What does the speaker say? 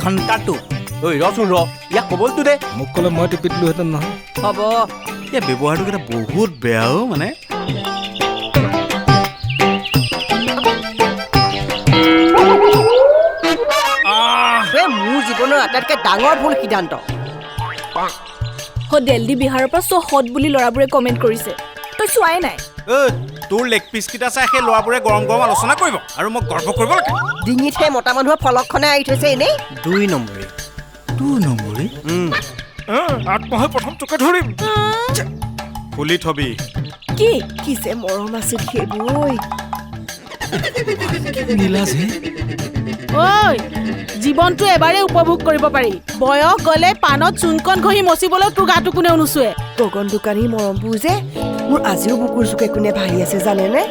ঘণ্টাটো ঐ ৰচোন ইয়াক কবলটো দে মোক ক'লে মই টিপি দিলোহেঁতেন নহয় হ'ব ইয়াৰ ব্যৱহাৰটো কেইটা বহুত বেয়াও মানে মোৰ জীৱনৰ আটাইতকৈ ডাঙৰ ভুল সিদ্ধান্ত দেলহি বিহাৰৰ পৰা হট বুলি ল'ৰাবোৰে কমেণ্ট কৰিছে তই চোৱাই নাই তোৰ লেগ পিচ কেইটা চাই সেই ল'ৰাবোৰে গৰম গৰম আলোচনা কৰিব আৰু মোক গৰ্ব কৰিব লাগে ডিঙিত সেই মতা মানুহৰ ফলকখনে আহি থৈছে এনেই 2 নম্বৰী আত্মহাই প্ৰথম তোকে ধৰিম খুলি থবি কি যে মৰম আছিল সেইবোৰ ঐ জীৱনটো এবাৰে উপভোগ কৰিব পাৰি বয়স গলে পানত চুনকণ ঘঁহি মচিবলৈ তোৰ গাটো কোনেও নুচুৱে গগন দোকানী মৰমবোৰ যে মোৰ আজিও বুকুৰ চুকে কোনে ভাহি আছে জানেনে